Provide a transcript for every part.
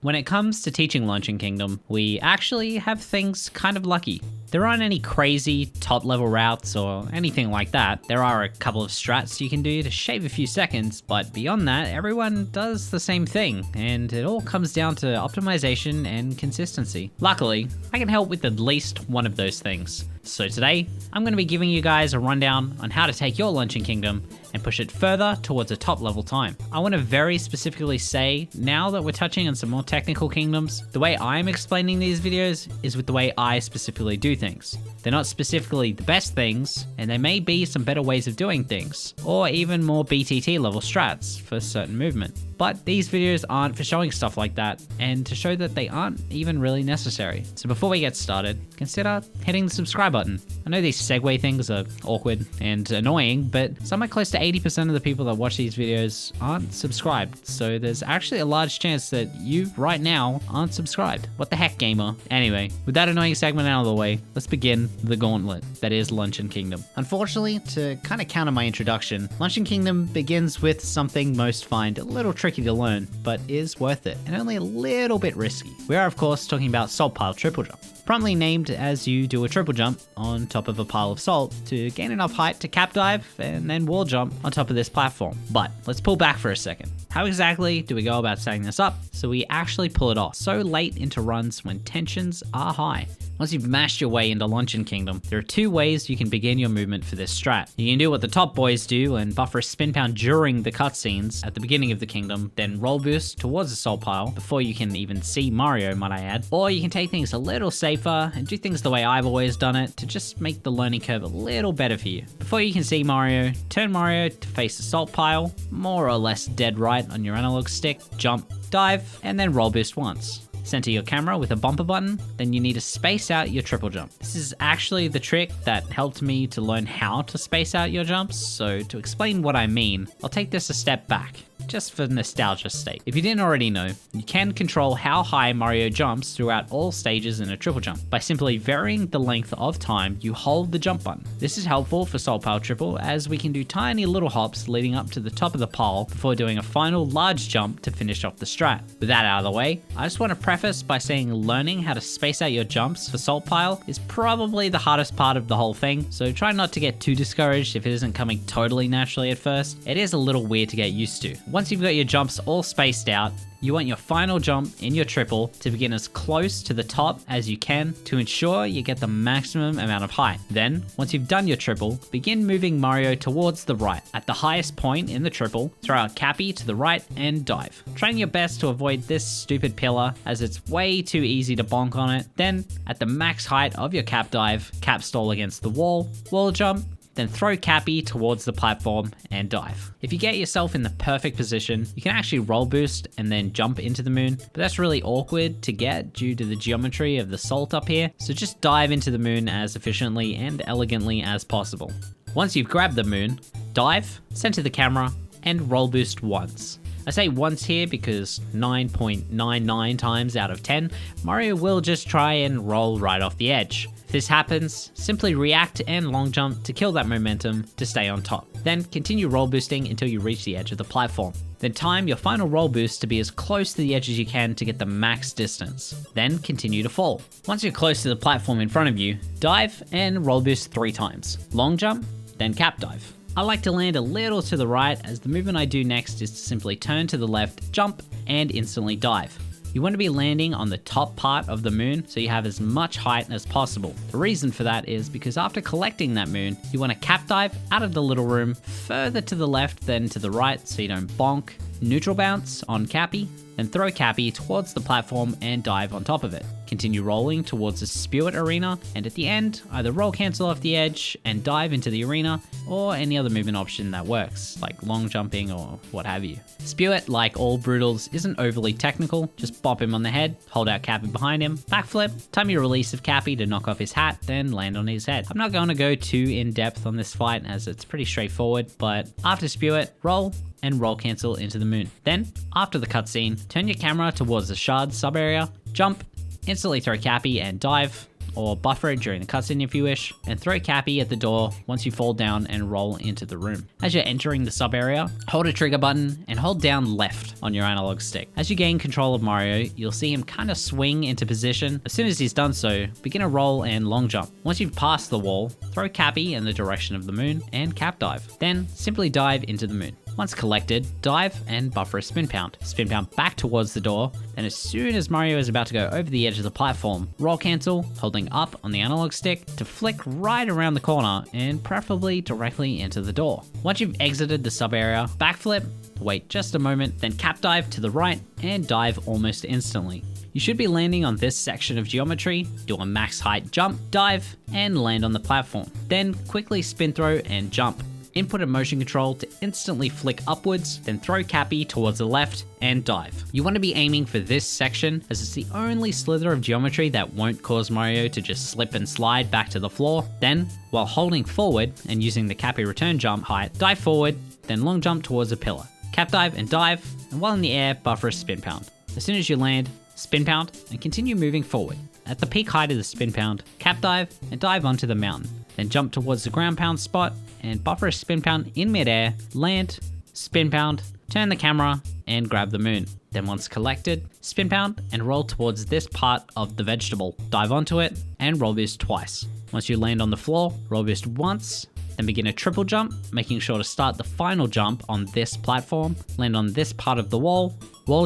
When it comes to teaching Luncheon Kingdom, we actually have things kind of lucky. There aren't any crazy top level routes or anything like that. There are a couple of strats you can do to shave a few seconds, but beyond that, everyone does the same thing, and it all comes down to optimization and consistency. Luckily, I can help with at least one of those things. So today, I'm going to be giving you guys a rundown on how to take your Luncheon Kingdom and push it further towards a top level time. I want to very specifically say, now that we're touching on some more technical kingdoms, the way I'm explaining these videos is with the way I specifically do things. They're not specifically the best things, and there may be some better ways of doing things, or even more BTT level strats for certain movement. But these videos aren't for showing stuff like that, and to show that they aren't even really necessary. So before we get started, consider hitting the subscribe button. I know these segue things are awkward and annoying, but somewhere close to 80% of the people that watch these videos aren't subscribed, so there's actually a large chance that you right now aren't subscribed. What the heck, gamer? Anyway, with that annoying segment out of the way, let's begin the gauntlet that is Luncheon Kingdom. Unfortunately, to kind of counter my introduction, Luncheon Kingdom begins with something most find a little tricky to learn, but is worth it, and only a little bit risky. We are of course talking about Salt Pile Triple Jump. Promptly named as you do a triple jump on top of a pile of salt to gain enough height to cap dive and then wall jump on top of this platform. But let's pull back for a second. How exactly do we go about setting this up so we actually pull it off so late into runs when tensions are high? Once you've mashed your way into Luncheon Kingdom, there are two ways you can begin your movement for this strat. You can do what the top boys do and buffer a spin pound during the cutscenes at the beginning of the kingdom, then roll boost towards the salt pile before you can even see Mario, might I add. Or you can take things a little safer and do things the way I've always done it to just make the learning curve a little better for you. Before you can see Mario, turn Mario to face the salt pile, more or less dead right on your analog stick, jump, dive, and then roll boost once. Center your camera with a bumper button, then you need to space out your triple jump. This is actually the trick that helped me to learn how to space out your jumps, so to explain what I mean, I'll take this a step back, just for nostalgia's sake. If you didn't already know, you can control how high Mario jumps throughout all stages in a triple jump by simply varying the length of time you hold the jump button. This is helpful for Salt Pile Triple, as we can do tiny little hops leading up to the top of the pile before doing a final large jump to finish off the strat. With that out of the way, I just want to preface by saying learning how to space out your jumps for Salt Pile is probably the hardest part of the whole thing, so try not to get too discouraged if it isn't coming totally naturally at first. It is a little weird to get used to. Once you've got your jumps all spaced out, you want your final jump in your triple to begin as close to the top as you can to ensure you get the maximum amount of height. Then, once you've done your triple, begin moving Mario towards the right. At the highest point in the triple, throw out Cappy to the right and dive. Trying your best to avoid this stupid pillar as it's way too easy to bonk on it. Then, at the max height of your cap dive, cap stall against the wall jump, then throw Cappy towards the platform and dive. If you get yourself in the perfect position, you can actually roll boost and then jump into the moon, but that's really awkward to get due to the geometry of the salt up here, so just dive into the moon as efficiently and elegantly as possible. Once you've grabbed the moon, dive, center the camera, and roll boost once. I say once here because 9.99 times out of 10, Mario will just try and roll right off the edge. If this happens, simply react and long jump to kill that momentum to stay on top. Then continue roll boosting until you reach the edge of the platform. Then time your final roll boost to be as close to the edge as you can to get the max distance. Then continue to fall. Once you're close to the platform in front of you, dive and roll boost 3 times. Long jump, then cap dive. I like to land a little to the right, as the movement I do next is to simply turn to the left, jump, and instantly dive. You want to be landing on the top part of the moon so you have as much height as possible. The reason for that is because after collecting that moon, you want to cap dive out of the little room further to the left than to the right so you don't bonk, neutral bounce on Cappy, then throw Cappy towards the platform and dive on top of it. Continue rolling towards the Spew It arena, and at the end, either roll cancel off the edge and dive into the arena, or any other movement option that works, like long jumping or what have you. Spew It, like all Brutals, isn't overly technical. Just bop him on the head, hold out Cappy behind him, backflip, time your release of Cappy to knock off his hat, then land on his head. I'm not going to go too in depth on this fight as it's pretty straightforward, but after Spew It, roll and roll cancel into the moon. Then, after the cutscene, turn your camera towards the shard sub area, jump, instantly throw Cappy and dive, or buffer it during the cutscene if you wish, and throw Cappy at the door once you fall down and roll into the room. As you're entering the sub area, hold a trigger button and hold down left on your analog stick. As you gain control of Mario, you'll see him kind of swing into position. As soon as he's done so, begin a roll and long jump. Once you've passed the wall, throw Cappy in the direction of the moon and cap dive. Then simply dive into the moon. Once collected, dive and buffer a spin pound. Spin pound back towards the door, and as soon as Mario is about to go over the edge of the platform, roll cancel, holding up on the analog stick to flick right around the corner and preferably directly into the door. Once you've exited the sub area, backflip, wait just a moment, then cap dive to the right and dive almost instantly. You should be landing on this section of geometry, do a max height jump, dive, and land on the platform. Then quickly spin throw and jump. Input a motion control to instantly flick upwards, then throw Cappy towards the left and dive. You want to be aiming for this section as it's the only slither of geometry that won't cause Mario to just slip and slide back to the floor. Then, while holding forward and using the Cappy return jump height, dive forward, then long jump towards a pillar. Cap dive and dive, and while in the air, buffer a spin pound. As soon as you land, spin pound and continue moving forward. At the peak height of the spin pound, cap dive and dive onto the mountain. Then jump towards the ground pound spot and buffer a spin pound in midair, land, spin pound, turn the camera, and grab the moon. Then once collected, spin pound and roll towards this part of the vegetable. Dive onto it and roll boost twice. Once you land on the floor, roll boost once, then begin a triple jump, making sure to start the final jump on this platform, land on this part of the wall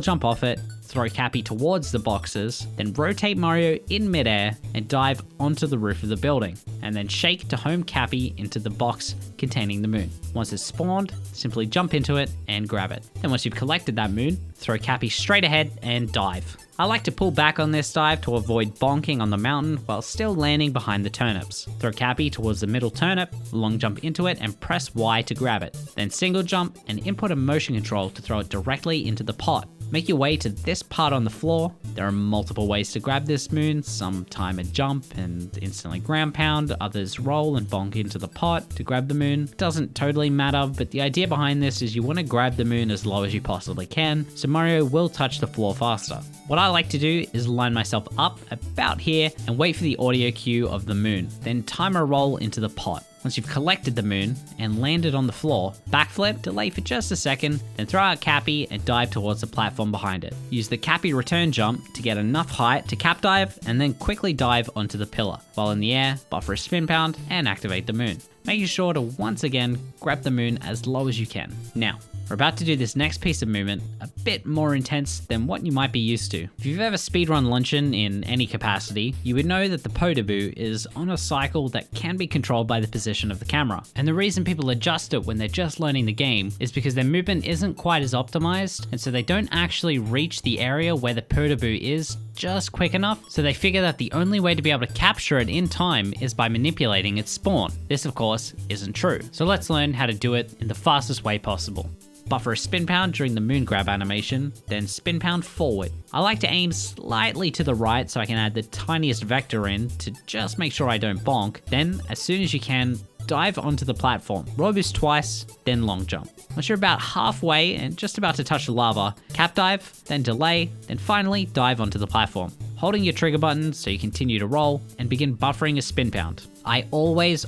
jump off it, throw Cappy towards the boxes, then rotate Mario in midair and dive onto the roof of the building, and then shake to home Cappy into the box containing the moon. Once it's spawned, simply jump into it and grab it. Then once you've collected that moon, throw Cappy straight ahead and dive. I like to pull back on this dive to avoid bonking on the mountain while still landing behind the turnips. Throw Cappy towards the middle turnip, long jump into it and press Y to grab it. Then single jump and input a motion control to throw it directly into the pot. Make your way to this part on the floor. There are multiple ways to grab this moon. Some time a jump and instantly ground pound, others roll and bonk into the pot to grab the moon. Doesn't totally matter, but the idea behind this is you want to grab the moon as low as you possibly can, so Mario will touch the floor faster. What I like to do is line myself up about here and wait for the audio cue of the moon, then time a roll into the pot. Once you've collected the moon and landed on the floor, backflip, delay for just a second, then throw out Cappy and dive towards the platform behind it. Use the Cappy return jump to get enough height to cap dive and then quickly dive onto the pillar. While in the air, buffer a spin pound and activate the moon. Making sure to once again grab the moon as low as you can. Now, we're about to do this next piece of movement a bit more intense than what you might be used to. If you've ever speedrun Luncheon in any capacity, you would know that the Podoboo is on a cycle that can be controlled by the position of the camera. And the reason people adjust it when they're just learning the game is because their movement isn't quite as optimized, and so they don't actually reach the area where the Podoboo is just quick enough, so they figure that the only way to be able to capture it in time is by manipulating its spawn. This, of course, isn't true. So let's learn how to do it in the fastest way possible. Buffer a spin pound during the moon grab animation, then spin pound forward. I like to aim slightly to the right so I can add the tiniest vector in to just make sure I don't bonk. Then, as soon as you can, dive onto the platform. Roll boost twice, then long jump. Once you're about halfway and just about to touch the lava, cap dive, then delay, then finally dive onto the platform. Holding your trigger button so you continue to roll and begin buffering a spin pound. I always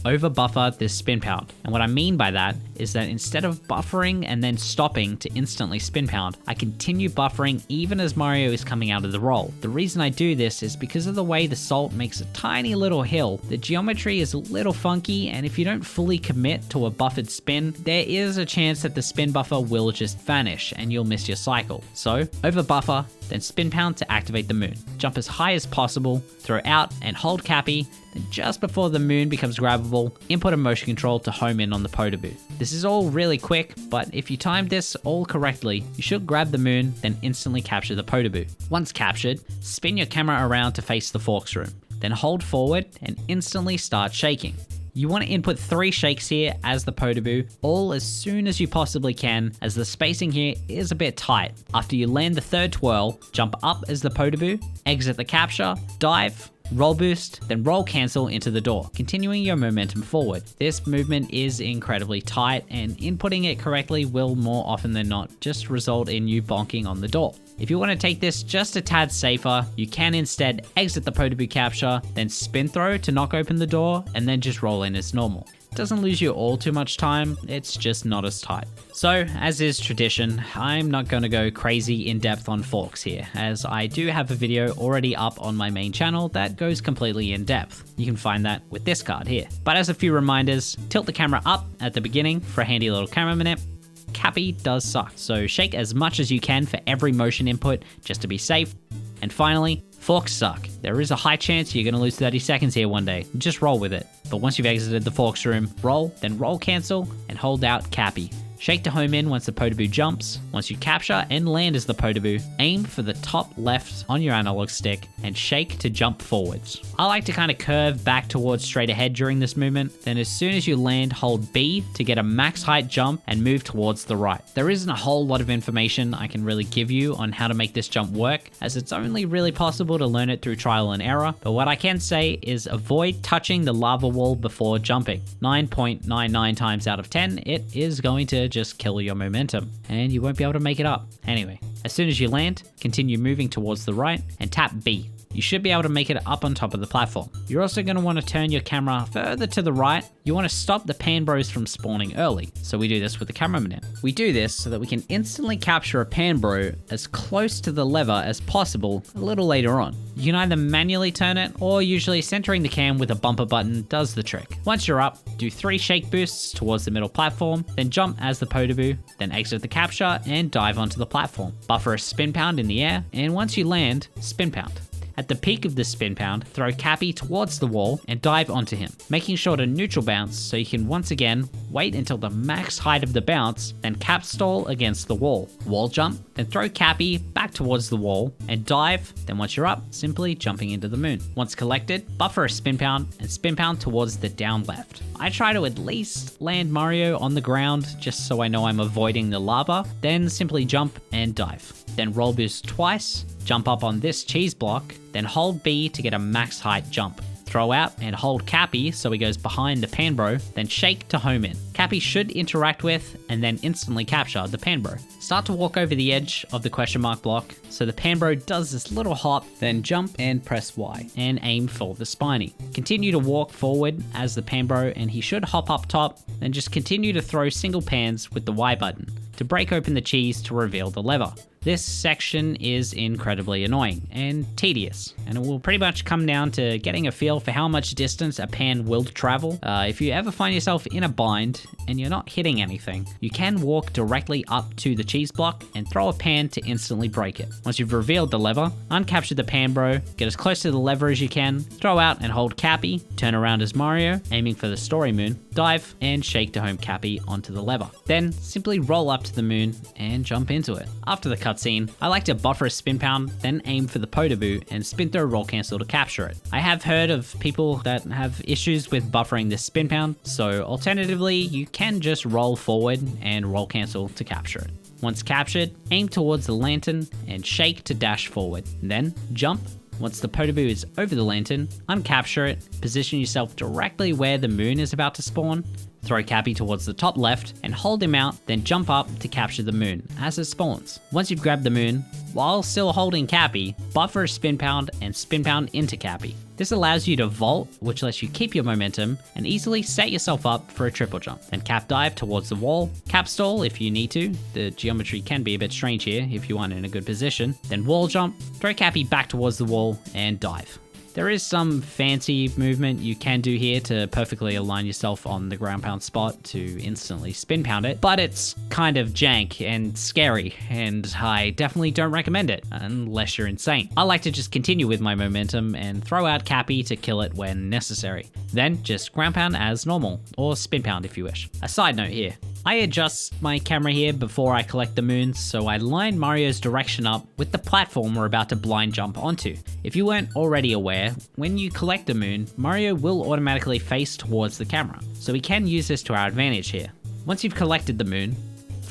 over buffer this spin pound. And what I mean by that is that instead of buffering and then stopping to instantly spin pound, I continue buffering even as Mario is coming out of the roll. The reason I do this is because of the way the salt makes a tiny little hill. The geometry is a little funky, and if you don't fully commit to a buffered spin, there is a chance that the spin buffer will just vanish and you'll miss your cycle. So over buffer, then spin pound to activate the moon. Jump as high as possible, throw out and hold Cappy, then just before the moon becomes grabbable, input a motion control to home in on the Podoboo. This is all really quick, but if you timed this all correctly, you should grab the moon, then instantly capture the Podoboo. Once captured, spin your camera around to face the Forks room, then hold forward and instantly start shaking. You want to input 3 shakes here as the Podoboo, all as soon as you possibly can, as the spacing here is a bit tight. After you land the third twirl, jump up as the Podoboo, exit the capture, dive, roll boost, then roll cancel into the door, continuing your momentum forward. This movement is incredibly tight, and inputting it correctly will more often than not just result in you bonking on the door. If you want to take this just a tad safer, you can instead exit the Podoboo capture, then spin throw to knock open the door, and then just roll in as normal. Doesn't lose you all too much time, it's just not as tight. So, as is tradition, I'm not going to go crazy in depth on forks here, as I do have a video already up on my main channel that goes completely in depth. You can find that with this card here. But as a few reminders, tilt the camera up at the beginning for a handy little camera minute. Cappy does suck, so shake as much as you can for every motion input just to be safe. And finally, forks suck. There is a high chance you're going to lose 30 seconds here one day. Just roll with it. But once you've exited the forks room, roll, then roll cancel, and hold out Cappy. Shake to home in once the Podoboo jumps. Once you capture and land as the Podoboo, aim for the top left on your analog stick and shake to jump forwards. I like to kind of curve back towards straight ahead during this movement. Then as soon as you land, hold B to get a max height jump and move towards the right. There isn't a whole lot of information I can really give you on how to make this jump work, as it's only really possible to learn it through trial and error. But what I can say is avoid touching the lava wall before jumping. 9.99 times out of 10, it is going to just kill your momentum and you won't be able to make it up. Anyway, as soon as you land, continue moving towards the right and tap B. You should be able to make it up on top of the platform. You're also going to want to turn your camera further to the right. You want to stop the pan bros from spawning early. So we do this with the camera minute. We do this so that we can instantly capture a pan bro as close to the lever as possible a little later on. You can either manually turn it or usually centering the cam with a bumper button does the trick. Once you're up, do 3 shake boosts towards the middle platform, then jump as the Podoboo, then exit the capture and dive onto the platform. Buffer a spin pound in the air, and once you land, spin pound. At the peak of the spin pound, throw Cappy towards the wall and dive onto him, making sure to neutral bounce so you can once again wait until the max height of the bounce, then cap stall against the wall. Wall jump, then throw Cappy back towards the wall and dive, then once you're up, simply jumping into the moon. Once collected, buffer a spin pound and spin pound towards the down left. I try to at least land Mario on the ground just so I know I'm avoiding the lava, then simply jump and dive. Then roll boost twice, jump up on this cheese block, then hold B to get a max height jump. Throw out and hold Cappy so he goes behind the pan bro, then shake to home in. Cappy should interact with and then instantly capture the pan bro. Start to walk over the edge of the question mark block so the pan bro does this little hop, then jump and press Y and aim for the spiny. Continue to walk forward as the pan bro and he should hop up top, then just continue to throw single pans with the Y button to break open the cheese to reveal the lever. This section is incredibly annoying and tedious, and it will pretty much come down to getting a feel for how much distance a pan will travel. If you ever find yourself in a bind and you're not hitting anything, you can walk directly up to the cheese block and throw a pan to instantly break it. Once you've revealed the lever, uncapture the pan bro, get as close to the lever as you can, throw out and hold Cappy, turn around as Mario, aiming for the story moon, dive and shake to home Cappy onto the lever. Then simply roll up to the moon and jump into it. After the cutscene, I like to buffer a spin pound, then aim for the Podoboo and spin throw roll cancel to capture it. I have heard of people that have issues with buffering this spin pound, so alternatively, you can just roll forward and roll cancel to capture it. Once captured, aim towards the lantern and shake to dash forward. Then jump. Once the Podoboo is over the lantern, uncapture it, position yourself directly where the moon is about to spawn, throw Cappy towards the top left and hold him out, then jump up to capture the moon as it spawns. Once you've grabbed the moon, while still holding Cappy, buffer a spin pound and spin pound into Cappy. This allows you to vault, which lets you keep your momentum and easily set yourself up for a triple jump. Then cap dive towards the wall, cap stall if you need to. The geometry can be a bit strange here if you aren't in a good position. Then wall jump, throw Cappy back towards the wall and dive. There is some fancy movement you can do here to perfectly align yourself on the ground pound spot to instantly spin pound it, but it's kind of jank and scary, and I definitely don't recommend it unless you're insane. I like to just continue with my momentum and throw out Cappy to kill it when necessary. Then just ground pound as normal, or spin pound if you wish. A side note here. I adjust my camera here before I collect the moons, so I line Mario's direction up with the platform we're about to blind jump onto. If you weren't already aware, when you collect a moon, Mario will automatically face towards the camera, so we can use this to our advantage here. Once you've collected the moon,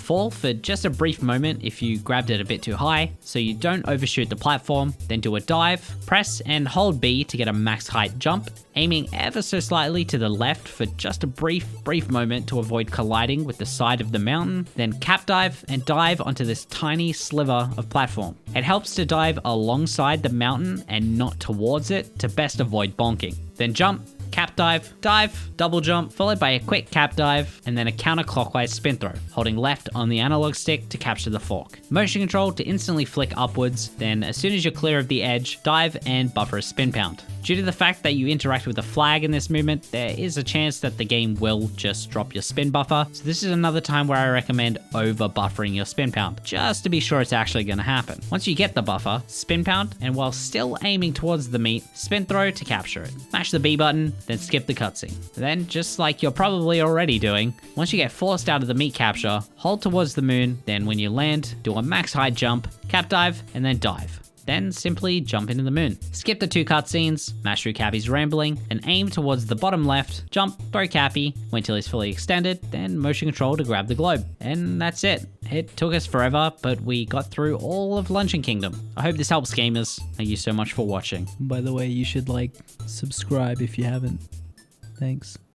fall for just a brief moment if you grabbed it a bit too high, so you don't overshoot the platform. Then do a dive, press and hold B to get a max height jump, aiming ever so slightly to the left for just a brief moment to avoid colliding with the side of the mountain. Then cap dive and dive onto this tiny sliver of platform. It helps to dive alongside the mountain and not towards it to best avoid bonking. Then jump, cap dive, dive, double jump, followed by a quick cap dive, and then a counterclockwise spin throw, holding left on the analog stick to capture the fork. Motion control to instantly flick upwards, then as soon as you're clear of the edge, dive and buffer a spin pound. Due to the fact that you interact with a flag in this movement, there is a chance that the game will just drop your spin buffer, so this is another time where I recommend over buffering your spin pound, just to be sure it's actually going to happen. Once you get the buffer, spin pound, and while still aiming towards the meat, spin throw to capture it. Mash the B button, then skip the cutscene. Then, just like you're probably already doing, once you get forced out of the meat capture, hold towards the moon, then when you land, do a max height jump, cap dive, and then dive. Then simply jump into the moon. Skip the 2 cutscenes, mash through Cappy's rambling, and aim towards the bottom left, jump, throw Cappy, wait till he's fully extended, then motion control to grab the globe. And that's it. It took us forever, but we got through all of Luncheon Kingdom. I hope this helps gamers. Thank you so much for watching. By the way, you should subscribe if you haven't. Thanks.